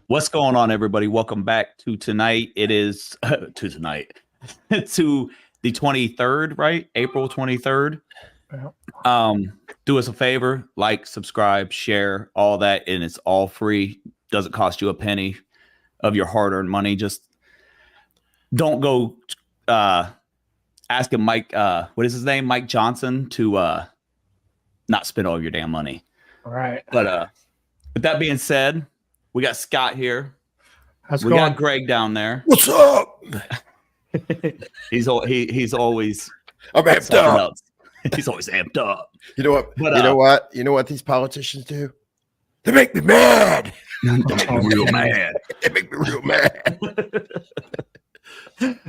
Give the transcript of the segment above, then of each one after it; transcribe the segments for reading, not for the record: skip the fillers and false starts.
What's going on, everybody? Welcome back to tonight. It is to the 23rd, right? April 23rd. Do us a favor, like, subscribe, share, all that, and it's all free. Doesn't cost you a penny of your hard-earned money. Just don't go asking Mike, what is his name? Mike Johnson to not spend all your damn money. All right. But with that being said, we got Scott here. How's it We going? got Greg down there. What's up? He's always I'm amped up. else. He's always amped up. You know what? But, you know what? You know what these politicians do? They make me mad. They make me real mad. They make me real mad.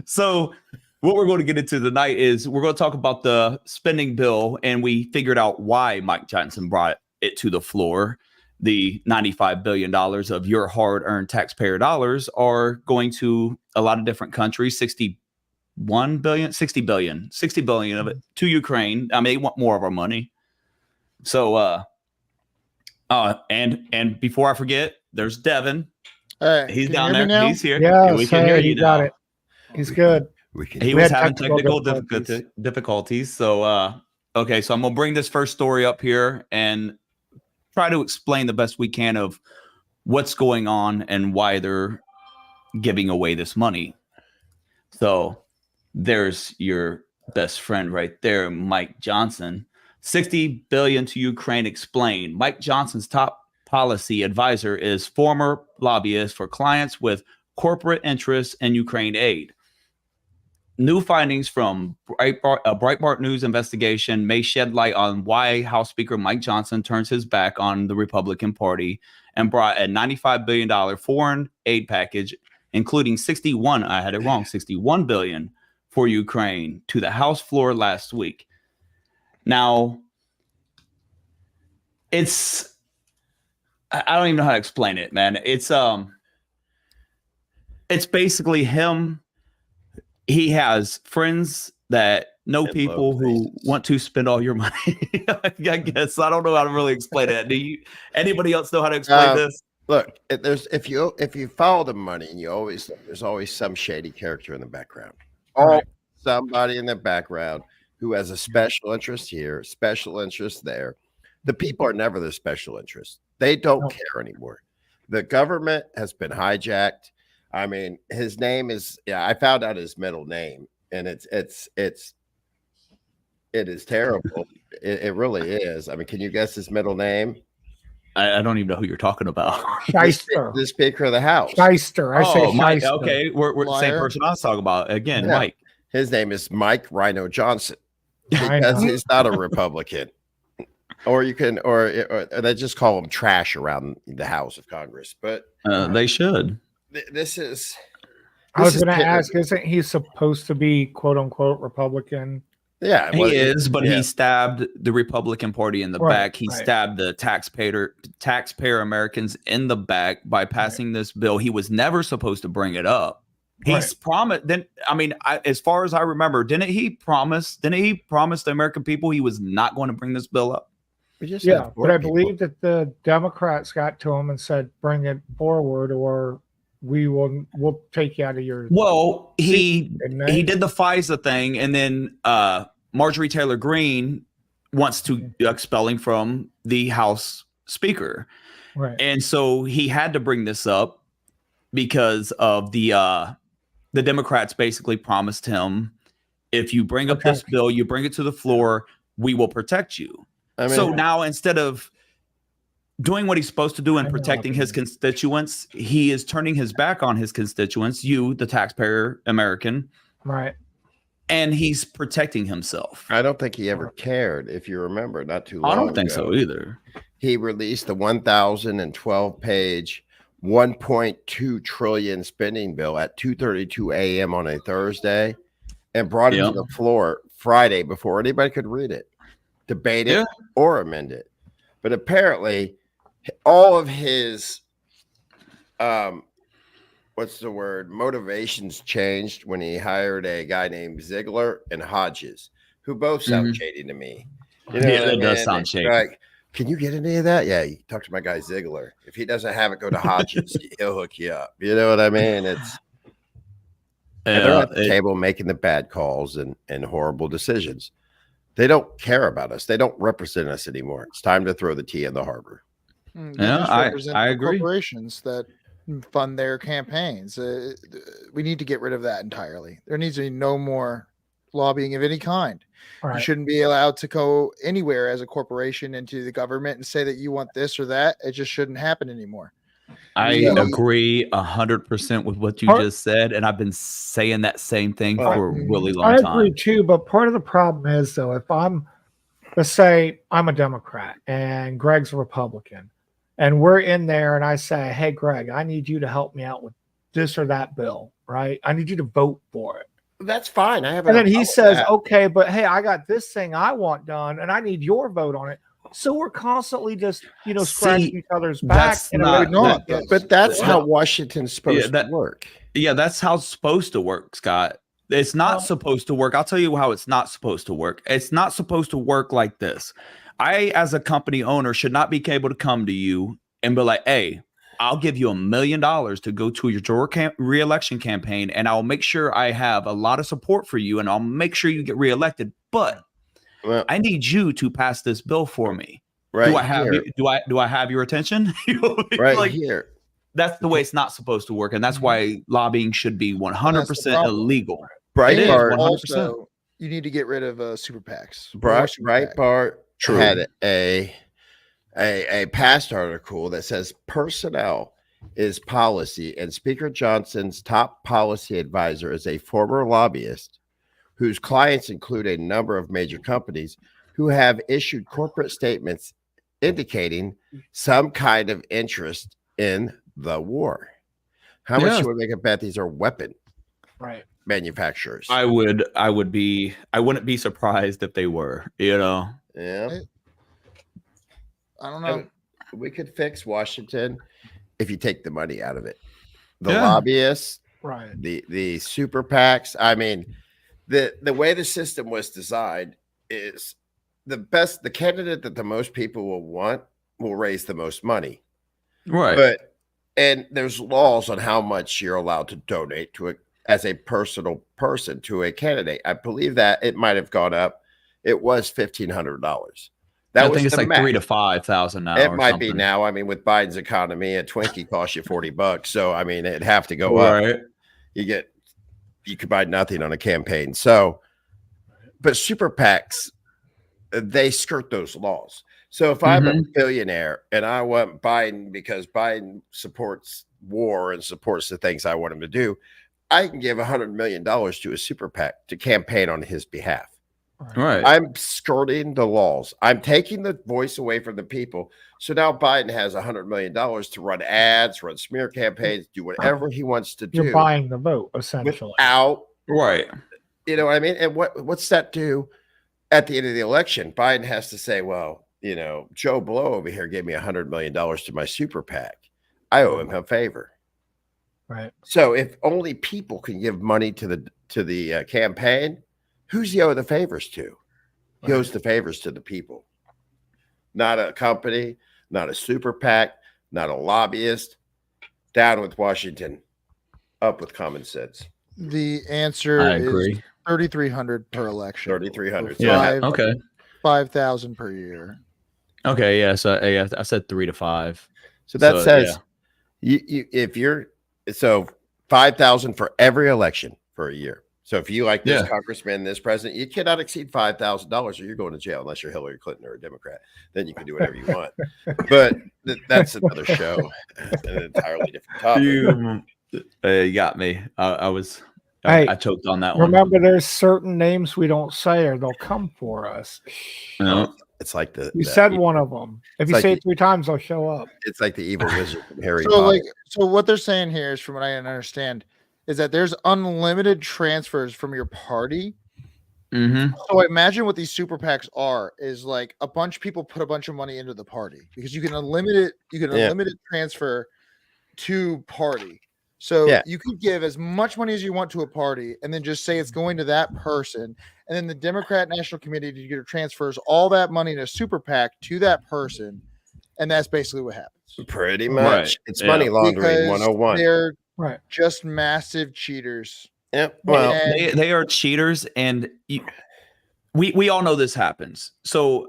So what we're going to get into tonight is we're going to talk about the spending bill, and we figured out why Mike Johnson brought it to the floor. The $95 billion of your hard-earned taxpayer dollars are going to a lot of different countries, 60 billion of it to Ukraine. I mean, they want more of our money. So, and before I forget, there's Devin. He's down there. Now? He's here. Yeah, we can hear you got now. it. He's good. He was having technical difficulties. So, okay, so I'm gonna bring this first story up here and try to explain the best we can of what's going on and why they're giving away this money. So there's your best friend right there, Mike Johnson. 60 billion to Ukraine explained. Mike Johnson's top policy advisor is former lobbyist for clients with corporate interests in Ukraine aid. New findings from Breitbart News investigation may shed light on why House Speaker Mike Johnson turns his back on the Republican Party and brought a $95 billion foreign aid package, including 61 billion for Ukraine, to the House floor last week. Now, I don't even know how to explain it, man. It's basically him. He has friends that know people who want to spend all your money. I guess I don't know how to really explain it. Anybody else know how to explain this? Look, if you follow the money, and there's always some shady character in the background. Somebody in the background who has a special interest here, special interest there. The people are never the special interest. They don't care anymore. The government has been hijacked. I mean, his name is, I found out his middle name, and it is terrible. It really is. I mean, can you guess his middle name? I don't even know who you're talking about. Shyster. The Speaker of the House. Shyster. I say Mike. Shyster. Okay, we're the same person I was talking about. Again, yeah. Mike. His name is Mike Rhino Johnson because he's not a Republican. Or they just call him trash around the House of Congress. But they should. I was going to ask, isn't he supposed to be quote unquote Republican? Yeah, he is, but he stabbed the Republican Party in the back. He stabbed the taxpayer Americans in the back by passing this bill. He was never supposed to bring it up. He's promised. Then, I mean, as far as I remember, didn't he promise the American people he was not going to bring this bill up? But I believe that the Democrats got to him and said, "Bring it forward, or we'll take you out of your." Well, he did the FISA thing, and then Marjorie Taylor Greene wants to expel him from the House Speaker, and so he had to bring this up because of the Democrats basically promised him, if you bring up this bill, you bring it to the floor, we will protect you. I mean, so now, instead of doing what he's supposed to do and protecting his constituents, he is turning his back on his constituents, you, the taxpayer American. Right. And he's protecting himself. I don't think he ever cared, if you remember, not too long ago. I don't think so either. He released the 1,012-page, 1.2 trillion spending bill at 2:32 a.m. on a Thursday and brought it to the floor Friday before anybody could read it, debate it, or amend it. But apparently all of his motivations changed when he hired a guy named Ziegler and Hodges, who both sound shady to me. You know that does sound shady. Like, Can you get any of that? Yeah, you talk to my guy Ziegler. If he doesn't have it, go to Hodges. He'll hook you up. You know what I mean? And they're at the table making the bad calls and horrible decisions. They don't care about us. They don't represent us anymore. It's time to throw the tea in the harbor. Yeah, I agree. Corporations that fund their campaigns. We need to get rid of that entirely. There needs to be no more lobbying of any kind. Right. You shouldn't be allowed to go anywhere as a corporation into the government and say that you want this or that. It just shouldn't happen anymore. I agree 100% with what you just said, and I've been saying that same thing for a really long time. I agree too, but part of the problem is, though, if let's say I'm a Democrat and Greg's a Republican, and we're in there, and I say, "Hey, Greg, I need you to help me out with this or that bill, right? I need you to vote for it." That's fine. And then he says, "Okay, but hey, I got this thing I want done, and I need your vote on it." So we're constantly just, scratching each other's back. But that's how Washington's supposed to work. Yeah, that's how it's supposed to work, Scott. It's not supposed to work. I'll tell you how it's not supposed to work. It's not supposed to work like this. I, as a company owner, should not be able to come to you and be like, "Hey, I'll give you $1 million to go to your re-election campaign, and I'll make sure I have a lot of support for you, and I'll make sure you get reelected. But I need you to pass this bill for me. Right? Do I have your attention?" Right here. That's the way it's not supposed to work, and that's why lobbying should be 100% illegal. Breitbart also, you need to get rid of super PACs. Breitbart had a past article that says personnel is policy, and Speaker Johnson's top policy advisor is a former lobbyist whose clients include a number of major companies who have issued corporate statements indicating some kind of interest in the war. How much you would make a bet these are weapon manufacturers? I wouldn't be surprised if they were, Yeah. I don't know. We could fix Washington if you take the money out of it. The lobbyists, the super PACs. I mean, the way the system was designed is the candidate that the most people will want will raise the most money. Right. And there's laws on how much you're allowed to donate to it as a personal person to a candidate. I believe that it might have gone up. It was $1,500. I think it's like $3,000 to $5,000 now. It might be now. I mean, with Biden's economy, a Twinkie costs you $40. So I mean, it'd have to go up. You could buy nothing on a campaign. So, but super PACs, they skirt those laws. So if I'm a billionaire and I want Biden because Biden supports war and supports the things I want him to do, I can give $100 million to a super PAC to campaign on his behalf. Right. I'm skirting the laws. I'm taking the voice away from the people. So now Biden has $100 million to run ads, run smear campaigns, do whatever he wants to do. You're buying the vote, essentially. Without, you know what I mean? And what's that do at the end of the election? Biden has to say, well, Joe Blow over here gave me $100 million to my super PAC. I owe him a favor. Right. So if only people can give money to the campaign, who's he owe the favors to? He owes the favors to the people, not a company, not a super PAC, not a lobbyist. Down with Washington, up with common sense. The answer is $3,300 per election. $3,300. Yeah. Okay. $5,000 per year. Okay. Yeah. So I said 3 to 5. So that says so $5,000 for every election for a year. So if you like this congressman, this president, you cannot exceed $5,000 or you're going to jail unless you're Hillary Clinton or a Democrat. Then you can do whatever you want. But that's another show, an entirely different topic. You got me. I choked on that one. Remember, there's certain names we don't say or they'll come for us. It's like you said one of them. If you say it 3 times, they'll show up. It's like the evil wizard from Harry Potter. So what they're saying here is, from what I understand, is that there's unlimited transfers from your party. So imagine what these super PACs are, is like a bunch of people put a bunch of money into the party because you can unlimited transfer to party. So you could give as much money as you want to a party and then just say it's going to that person. And then the Democrat National Committee transfers all that money in a super PAC to that person. And that's basically what happens. Pretty much. Right. It's money laundering because 101. They're just massive cheaters. Yep. Well, they are cheaters, and we all know this happens. So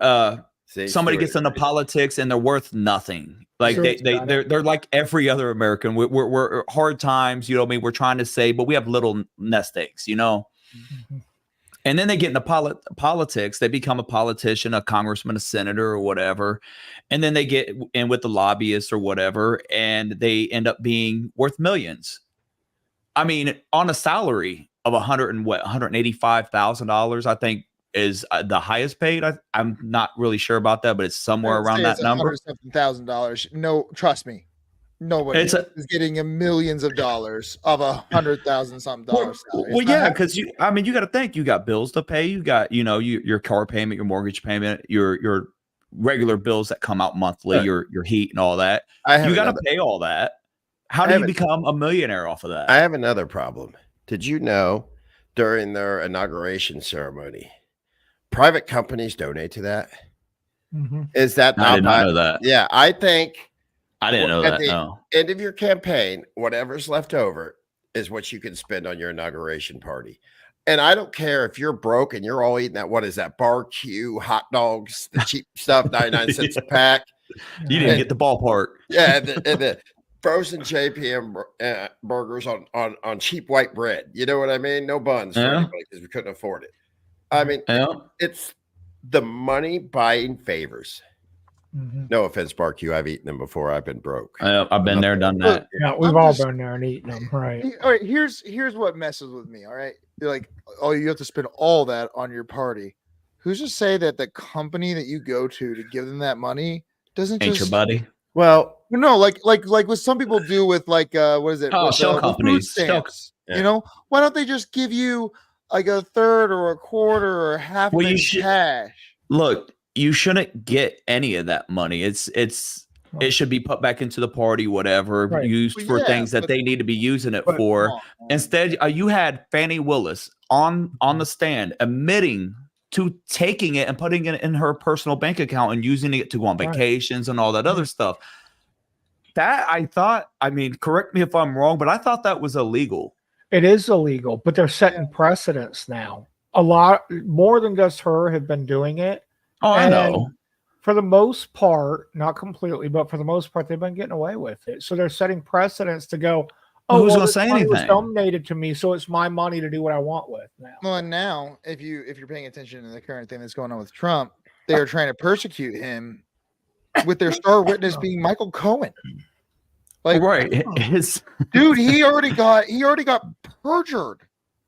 somebody gets into politics and they're worth nothing. Like they're like every other American. We're hard times, you know what I mean? We're trying to say, but we have little nest eggs, you know? Mm-hmm. And then they get into politics. They become a politician, a congressman, a senator, or whatever. And then they get in with the lobbyists or whatever, and they end up being worth millions. I mean, on a salary of $185,000, I think is the highest paid. I'm not really sure about that, but it's somewhere around that number. $107,000. No, trust me. Nobody is getting millions of dollars of $100,000 something dollars. Well, yeah, because you got to think, you got bills to pay. You got, your car payment, your mortgage payment, your regular bills that come out monthly, your heat and all that. You got to pay all that. How do you become a millionaire off of that? I have another problem. Did you know during their inauguration ceremony, private companies donate to that? Mm-hmm. Is that not? I did not know that. Yeah, I think. I didn't know that. No. End of your campaign, whatever's left over is what you can spend on your inauguration party. And I don't care if you're broke and you're all eating that. What is that? Barbecue, hot dogs, the cheap stuff, 99 cents a pack. You didn't get the ballpark. Yeah, and the frozen JPM burgers on cheap white bread. You know what I mean? No buns for anybody because we couldn't afford it. I mean, it's the money buying favors. Mm-hmm. No offense, Barbecue. I've eaten them before. I've been broke. I've been there, done that. Yeah, we've all been there and eaten them. Right. All right. Here's what messes with me. All right. You're like, oh, you have to spend all that on your party. Who's to say that the company that you go to give them that money doesn't ain't your buddy? Well, no, like what some people do with what is it? Oh, shell companies. You know, why don't they just give you like a third or a quarter or half in cash? Look, you shouldn't get any of that money. It should be put back into the party, whatever, used for things that they need to be using it for. Instead, you had Fannie Willis on the stand admitting to taking it and putting it in her personal bank account and using it to go on vacations and all that other stuff. That I thought, correct me if I'm wrong, but I thought that was illegal. It is illegal, but they're setting precedents now. A lot more than just her have been doing it. Oh, I know. For the most part, not completely, but for the most part, they've been getting away with it. So they're setting precedents to go, who's going to say anything? It was donated to me, so it's my money to do what I want with now. Well, and now, if you're paying attention to the current thing that's going on with Trump, they are trying to persecute him with their star witness being Michael Cohen. Like, dude, he already got perjured.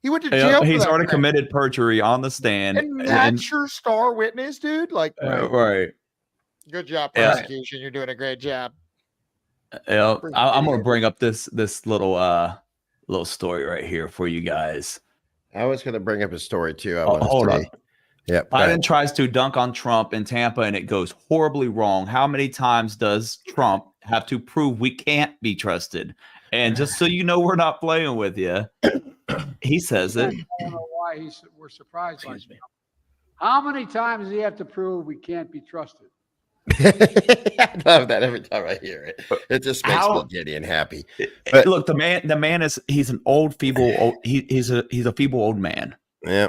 He went to jail. He's already committed perjury on the stand. And that's your star witness, dude? Like, right. Good job, prosecution. You're doing a great job. Yeah, I'm going to bring up this little story right here for you guys. I was going to bring up a story too. Hold on. Yeah, Biden tries to dunk on Trump in Tampa, and it goes horribly wrong. How many times does Trump have to prove we can't be trusted? And just so you know, we're not playing with you. He says it. I don't know why we're surprised by me. How many times does he have to prove we can't be trusted? I love that every time I hear it. It just makes me giddy and happy. But look, the man he's an old, feeble, he's a feeble old man. Yeah.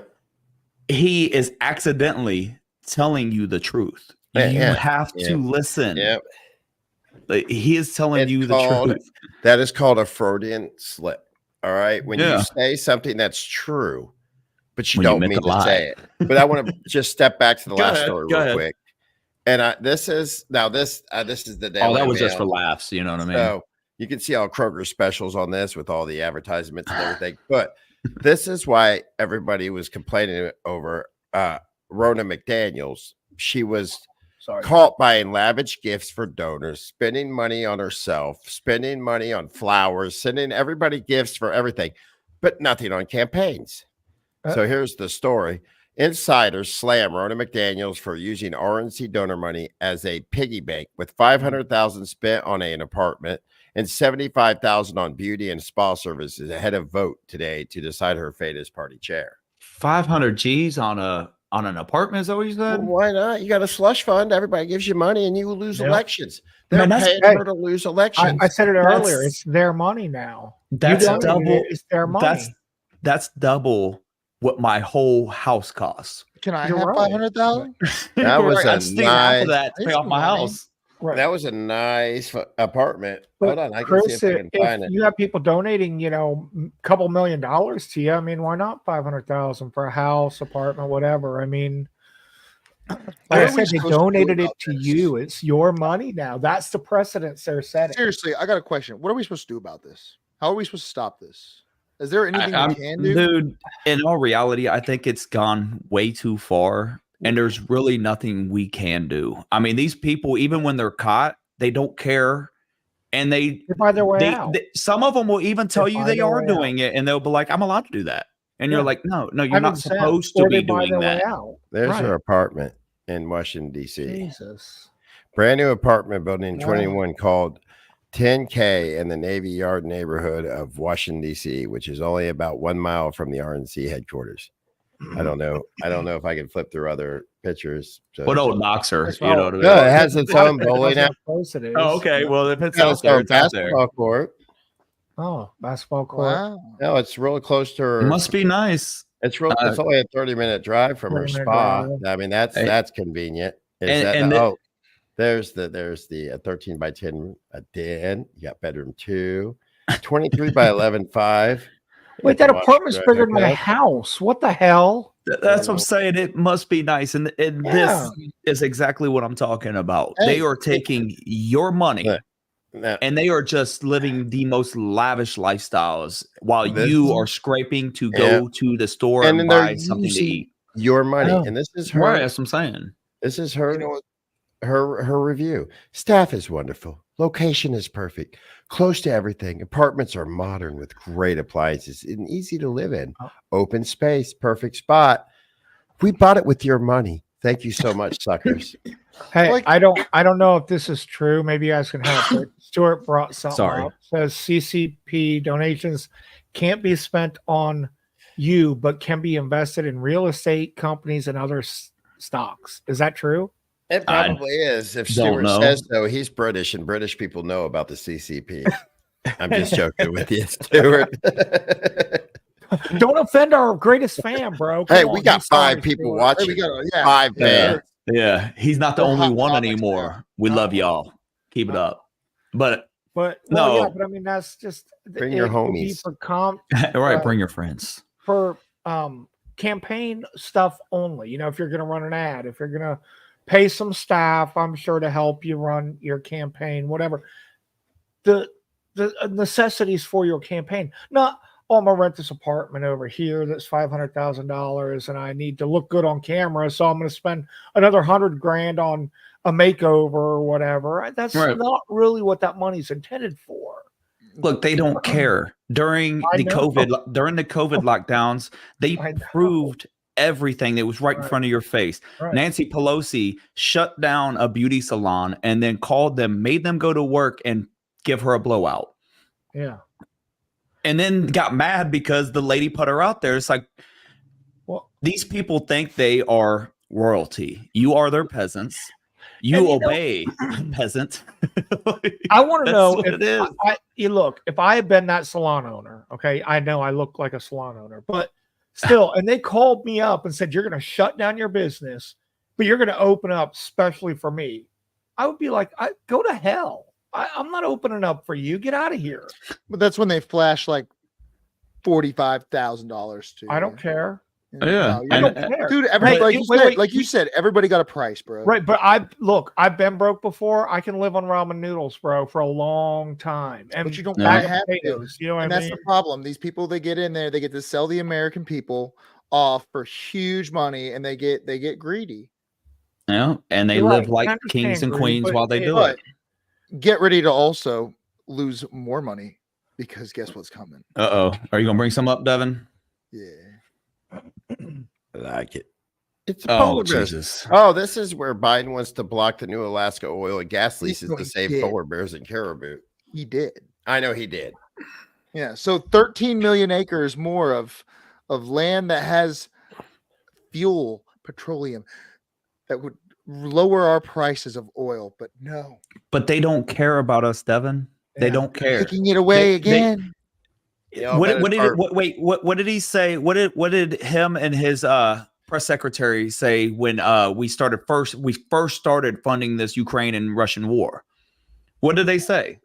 He is accidentally telling you the truth. You have to listen. Yep. Like, he is telling you the truth. That is called a Freudian slip. All right. When you say something that's true, but you don't mean to say it. But I want to just step back to the last story real quick. And this is the Daily that was Mail. just for laughs. You know what I mean? So you can see all Kroger specials on this with all the advertisements and everything. But this is why everybody was complaining over Ronna McDaniels. She was caught buying lavish gifts for donors, spending money on herself, spending money on flowers, sending everybody gifts for everything, but nothing on campaigns. So here's the story. Insiders slam Ronna McDaniels for using RNC donor money as a piggy bank with $500,000 spent on an apartment and $75,000 on beauty and spa services ahead of vote today to decide her fate as party chair. 500 G's on an apartment, is that what you said? Well, why not? You got a slush fund. Everybody gives you money, and you will lose elections. They're Man, that's- paying her to lose elections. I said it earlier. It's their money now. That's You donated double. it, it's their money. That's double what my whole house costs. Can I You're have right. 500,000? That was I'd a steal half of nice- that to pay off my money. house. Right. That was a nice apartment. But Hold on, I can Chris, see if I can find it. you have people donating, a couple $1 million to you, I mean, why not 500,000 for a house, apartment, whatever? I mean, like I said, they donated it to you. It's your money now. That's the precedence they're setting. Seriously, I got a question. What are we supposed to do about this? How are we supposed to stop this? Is there anything we can do? Dude, in all reality, I think it's gone way too far, and there's really nothing we can do. I mean, these people, even when they're caught, they don't care, and they buy their way out. Some of them will even tell you they are doing out. it, and they'll be like, "I'm allowed to do that," and you're like, "No, you're not supposed or to be they buy doing their way that." out. There's Right. her apartment in Washington, D.C. Jesus. Brand new apartment building Wow. 21 called 10K in the Navy Yard neighborhood of Washington, D.C., which is only about 1 mile from the RNC headquarters. I don't know. I don't know if I can flip through other pictures. So What old Knoxer? You know what I mean? No, it has its own bowling alley. Oh, okay. Well, if it's Got out its there, own it's out there. basketball court. Oh, basketball court. Wow. No, it's real close to her. It must be nice. It's real. It's only a 30-minute drive from her 30-minute spa. drive. I mean, that's convenient. There's the 13 by 10 den. You got bedroom 2, 23 by 11 5. Wait, that apartment's bigger than my house. What the hell? That's what I'm saying. It must be nice. And this is exactly what I'm talking about. Hey, they are taking your money No. and they are just living the most lavish lifestyles while you are scraping to go to the store and buy something to eat. Your money. Oh. And this is her. Right, that's what I'm saying. This is her. You know what? Her review. Staff is wonderful. Location is perfect. Close to everything. Apartments are modern with great appliances and easy to live in. Open space, perfect spot. We bought it with your money. Thank you so much, suckers. Hey, I don't know if this is true. Maybe you guys can help. But Stuart brought something up. Says CCP donations can't be spent on you, but can be invested in real estate companies and other stocks. Is that true? It probably is. If Stuart says so, he's British, and British people know about the CCP. I'm just joking with you, Stuart. Don't offend our greatest fan, bro. Hey, we got 5 people watching. 5 fans. Yeah, he's not the only one anymore. We love y'all. Keep it up. But I mean, that's just bring your homies. Right, bring your friends. For campaign stuff only. If you're going to run an ad, if you're going to pay some staff, I'm sure, to help you run your campaign, whatever. The necessities for your campaign. Not, I'm going to rent this apartment over here that's $500,000 and I need to look good on camera, so I'm going to spend another $100,000 on a makeover or whatever. That's not really what that money's intended for. Look, they don't care. During the COVID lockdowns, they proved everything that was right in front of your face. Nancy Pelosi shut down a beauty salon and then called them, made them go to work and give her a blowout. Yeah. And then got mad because the lady put her out there. It's like, well, these people think they are royalty. You are their peasants. You obey, peasant. I want to know if I had been that salon owner, okay, I know I look like a salon owner, but still, and they called me up and said, you're going to shut down your business, but you're going to open up specially for me. I would be like, go to hell. I'm not opening up for you. Get out of here. But that's when they flash like $45,000 to you. I don't care. Yeah, I don't care. Dude, everybody, like you said, everybody got a price, bro. Right, but I've been broke before. I can live on ramen noodles, bro, for a long time. And but you don't have potatoes. You know what I mean? That's the problem. These people, they get in there, they get to sell the American people off for huge money, and they get greedy. Yeah, and they live like kings and queens while they do it. Get ready to also lose more money, because guess what's coming? Are you gonna bring some up, Devin? Yeah. I like it. It's polar bears. Oh, this is where Biden wants to block the new Alaska oil and gas leases to save polar bears and caribou. He did. I know he did. Yeah. So 13 million acres more of land that has fuel, petroleum, that would lower our prices of oil. But no. But they don't care about us, Devin. They don't care. Taking it away again. What did he say? What did him and his press secretary say when we first started funding this Ukraine and Russian war? What did they say?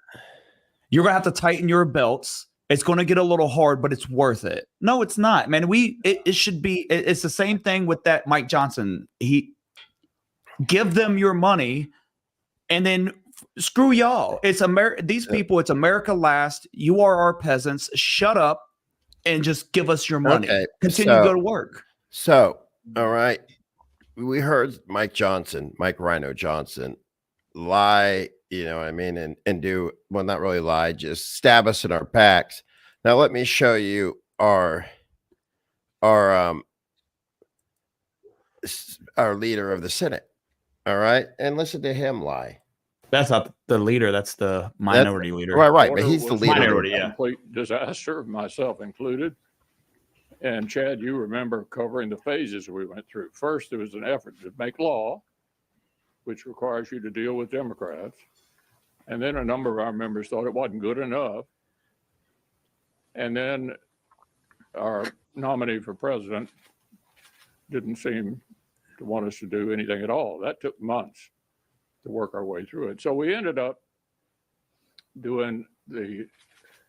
You're gonna have to tighten your belts. It's gonna get a little hard, but it's worth it. No, it's not, man. It should be. It's the same thing with that Mike Johnson. He give them your money, and then screw y'all. It's these people. It's America last. You are our peasants. Shut up and just give us your money. Okay, Continue to go to work. So, all right. We heard Mike Rhino Johnson lie, you know what I mean? And do, well, not really lie, just stab us in our backs. Now, let me show you our leader of the Senate. All right. And listen to him lie. That's not the leader. That's the minority leader. Right. But he's the leader. Minority, yeah. Complete disaster, myself included. And Chad, you remember covering the phases we went through. First, there was an effort to make law, which requires you to deal with Democrats. And then a number of our members thought it wasn't good enough. And then our nominee for president didn't seem to want us to do anything at all. That took months to work our way through it. So we ended up doing the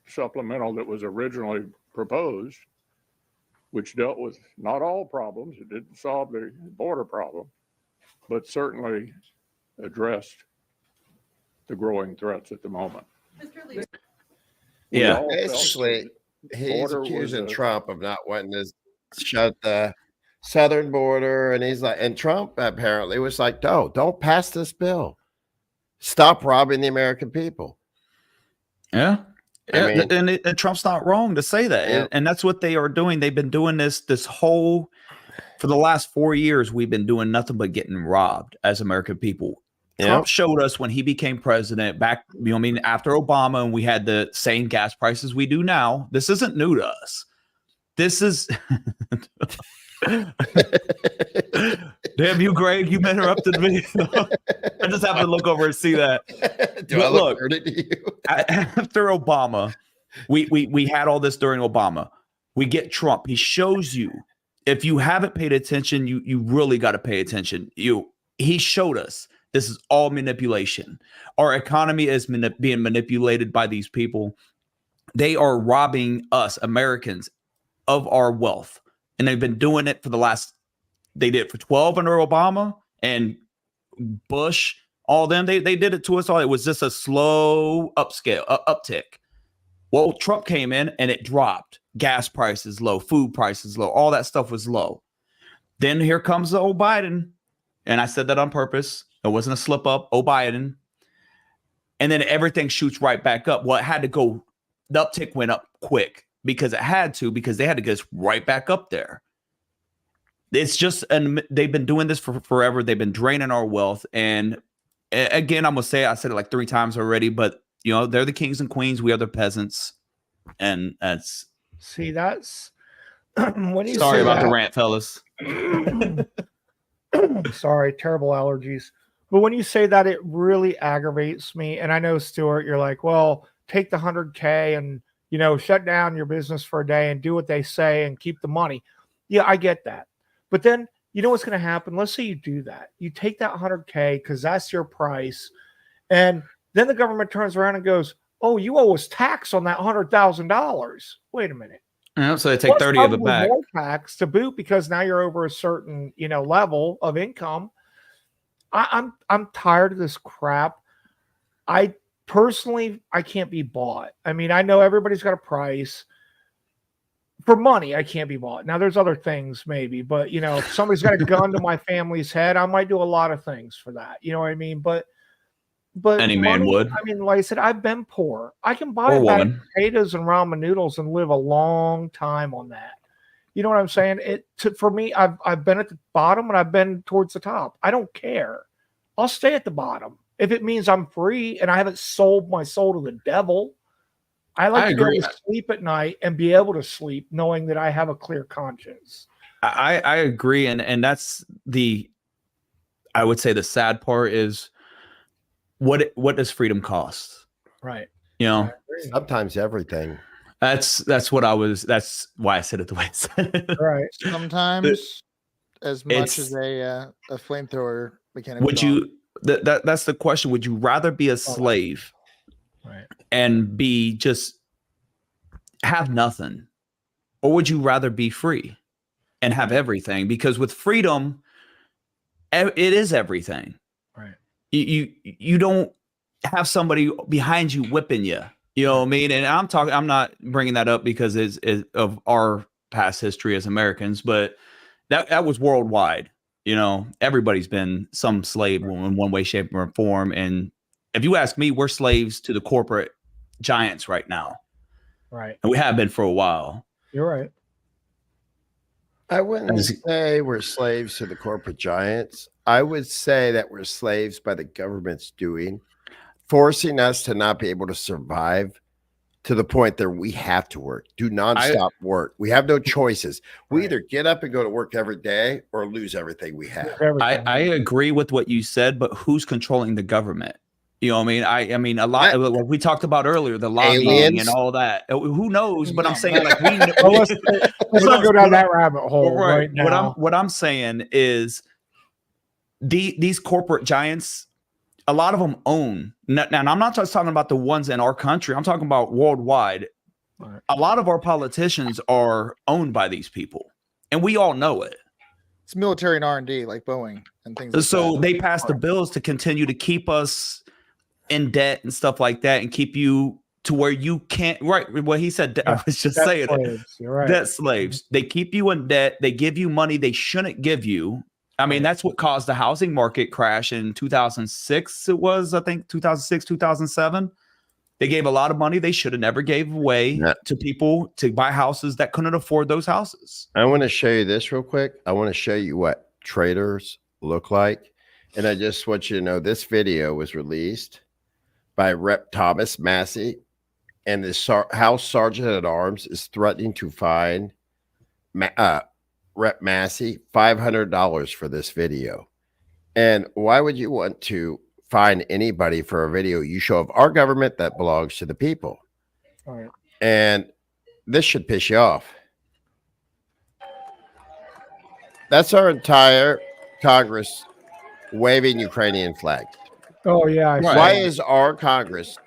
supplemental that was originally proposed, which dealt with not all problems. It didn't solve the border problem, but certainly addressed the growing threats at the moment. Yeah. Basically, he's accusing Trump of not wanting to shut the southern border. And he's like, and Trump apparently was like, no, don't pass this bill. Stop robbing the American people. Yeah. I mean, and Trump's not wrong to say that. Yeah. And that's what they are doing. They've been doing this whole, for the last 4 years, we've been doing nothing but getting robbed as American people. Yeah. Trump showed us when he became president back, after Obama, and we had the same gas prices we do now. This isn't new to us. This is damn you, Greg, you interrupted me. I just have to look over and see that. Do I look dirty to you? After Obama, we had all this during Obama. We get Trump. He shows you. If you haven't paid attention, you really got to pay attention. He showed us this is all manipulation. Our economy is being manipulated by these people. They are robbing us, Americans, of our wealth. And they've been doing it they did it for 12 under Obama and Bush, all them. They did it to us all. It was just a slow uptick. Well, Trump came in and it dropped. Gas prices low, food prices low, all that stuff was low. Then here comes the old Biden. And I said that on purpose. It wasn't a slip up. Oh, Biden. And then everything shoots right back up. Well, it had to go. The uptick went up quick because they had to get us right back up there. It's just, and they've been doing this for forever. They've been draining our wealth. And again, I'm going to say, I said it like 3 times already, but they're the kings and queens. We are the peasants. And that's. See, that's when you sorry say about that, the rant, fellas. Sorry, terrible allergies. But when you say that, it really aggravates me. And I know, Stuart, you're like, well, take the 100K and, shut down your business for a day and do what they say and keep the money. Yeah, I get that. But then, what's going to happen? Let's say you do that. You take that 100K because that's your price. And then the government turns around and goes, oh, you owe us tax on that $100,000. Wait a minute. Yeah, so they take 30 of it back. More tax to boot because now you're over a certain, level of income. I'm tired of this crap. I can't be bought. I mean, I know everybody's got a price. For money, I can't be bought. Now, there's other things maybe, but if somebody's got a gun to my family's head, I might do a lot of things for that. You know what I mean? But any man would. I mean, like I said, I've been poor. I can buy a bag of potatoes and ramen noodles and live a long time on that. You know what I'm saying? For me, I've been at the bottom and I've been towards the top. I don't care. I'll stay at the bottom. if it means I'm free and I haven't sold my soul to the devil. I like to be able to sleep at night and be able to sleep knowing that I have a clear conscience. I agree. And that's I would say the sad part is what does freedom cost? Right. You know, sometimes everything. That's why I said it the way I said it. Right. Sometimes as much as a flamethrower mechanic. Would you that's the question. Would you rather be a slave and be just have nothing? Or would you rather be free and have everything? Because with freedom, it is everything. Right. You don't have somebody behind you whipping you. You know what I mean? And I'm not bringing that up because it's of our past history as Americans, but that was worldwide. You know, everybody's been some slave in one way, shape, or form. And if you ask me, we're slaves to the corporate giants right now. Right. And we have been for a while. You're right. I wouldn't say we're slaves to the corporate giants. I would say that we're slaves by the government's doing, forcing us to not be able to survive to the point that we have to work, do nonstop work. We have no choices. We either get up and go to work every day or lose everything we have. I agree with what you said, but who's controlling the government? You know what I mean? I mean, a lot of what we talked about earlier, the lobbying and all that. Who knows? But I'm saying, like, let's not go down that rabbit hole right now. What I'm saying is these corporate giants, a lot of them own. Now, I'm not just talking about the ones in our country. I'm talking about worldwide. Right. A lot of our politicians are owned by these people, and we all know it. It's military and R&D, like Boeing and things like that. So they pass the bills to continue to keep us in debt and stuff like that, and keep you to where you can't. Right? What he said. I was just saying slaves. You're right. Debt slaves. They keep you in debt. They give you money they shouldn't give you. I mean, that's what caused the housing market crash in 2006. It was, I think, 2006, 2007. They gave a lot of money they should have never gave away to people to buy houses that couldn't afford those houses. I want to show you this real quick. I want to show you what traitors look like. And I just want you to know this video was released by Rep. Thomas Massey. And the House Sergeant at Arms is threatening to fine Rep. Massey $500 for this video. And why would you want to fine anybody for a video you show of our government that belongs to the people? All right. And this should piss you off. That's our entire Congress waving Ukrainian flags. Oh yeah. Why is our Congress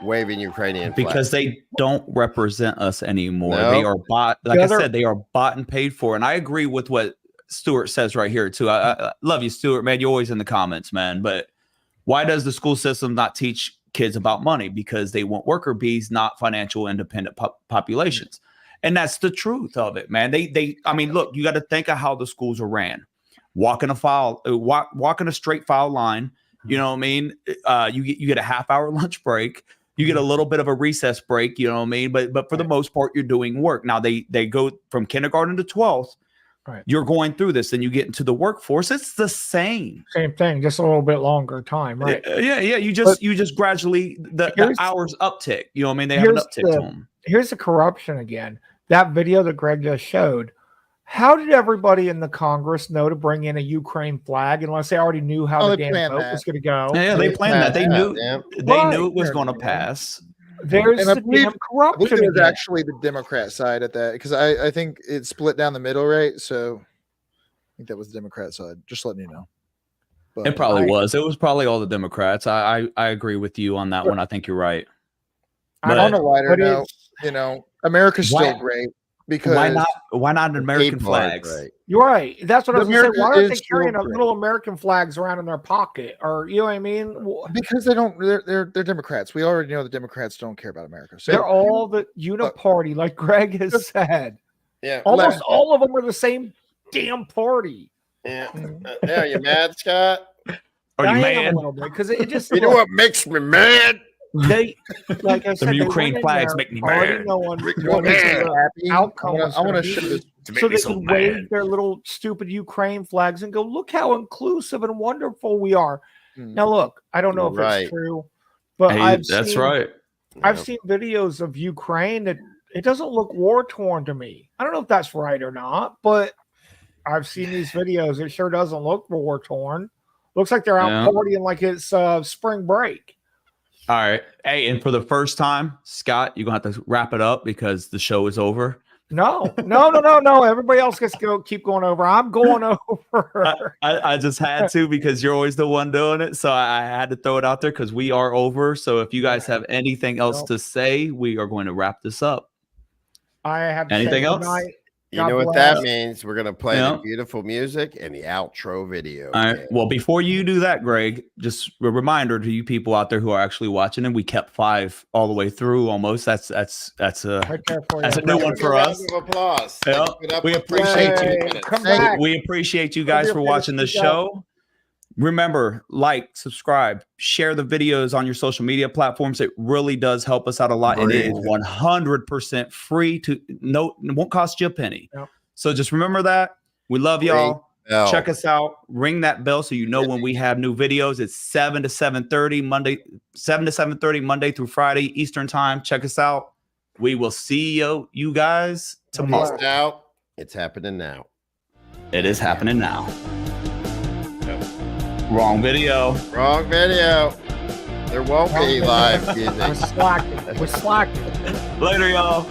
waving Ukrainian flags? Because they don't represent us anymore. They are bought. Like I said, they are bought and paid for. And I agree with what Stuart says right here too. I love you, Stuart, man. You're always in the comments, man. But why does the school system not teach kids about money? Because they want worker bees, not financial independent populations. And that's the truth of it, man. I mean, look, you got to think of how the schools are ran. Walking a straight file line. You know what I mean? You get a half-hour lunch break. You get a little bit of a recess break. You know what I mean? But for the most part, you're doing work. Now they go from kindergarten to 12th. Right. You're going through this, and you get into the workforce. It's the same thing, just a little bit longer time, right? Yeah. You just gradually the hours uptick. You know what I mean? They have an uptick to them. Here's the corruption again. That video that Greg just showed. How did everybody in the Congress know to bring in a Ukraine flag unless they already knew how the damn vote was going to go? Yeah, they planned that. They knew it was going to pass. There's the damn corruption. I believe it was actually the Democrat side at that, because I think it split down the middle, right? So I think that was the Democrat side. Just letting you know. But it probably was. It was probably all the Democrats. I agree with you on that one. I think you're right. But on a lighter note, America's still great. Because why not American flags? Right. You're right. That's what I was going to say. Why aren't they carrying little American flags around in their pocket? Or you know what I mean? Because they don't. They're Democrats. We already know the Democrats don't care about America. So they're all the uniparty, like Greg has said. Yeah, almost all of them are the same damn party. Yeah. Yeah, you mad, Scott? Are you mad? A little bit because it just. You know what makes me mad? They, like I said, the Ukraine flags make me mad. Outcome. I want to show this. So they can wave their little stupid Ukraine flags and go, look how inclusive and wonderful we are. Now, look, I don't know if Right. it's true, but Hey, that's right. I've seen videos of Ukraine that it doesn't look war torn to me. I don't know if that's right or not, but I've seen these videos. It sure doesn't look war torn. Looks like they're out partying like it's spring break. All right. Hey, and for the first time, Scott, you're going to have to wrap it up because the show is over. No. Everybody else gets to keep going over. I'm going over. I just had to because you're always the one doing it. So I had to throw it out there because we are over. So if you guys have anything else to say, we are going to wrap this up. I have anything else? You know what that means? We're going to play the beautiful music and the outro video. All right. Well, before you do that, Greg, just a reminder to you people out there who are actually watching, and we kept 5 all the way through almost. That's a new one for us. Round of applause. Yeah. We appreciate you. We appreciate you guys for watching the show. Remember, like, subscribe, share the videos on your social media platforms. It really does help us out a lot. And it is 100% free it won't cost you a penny. Yep. So just remember that. We love y'all. Check us out. Ring that bell so you know when we have new videos. It's 7 to 7:30 Monday, 7 to 7:30 Monday through Friday Eastern time. Check us out. We will see you guys tomorrow. It's happening now. It is happening now. Wrong video. Wrong video. There won't be live music. We're slacking. Later, y'all.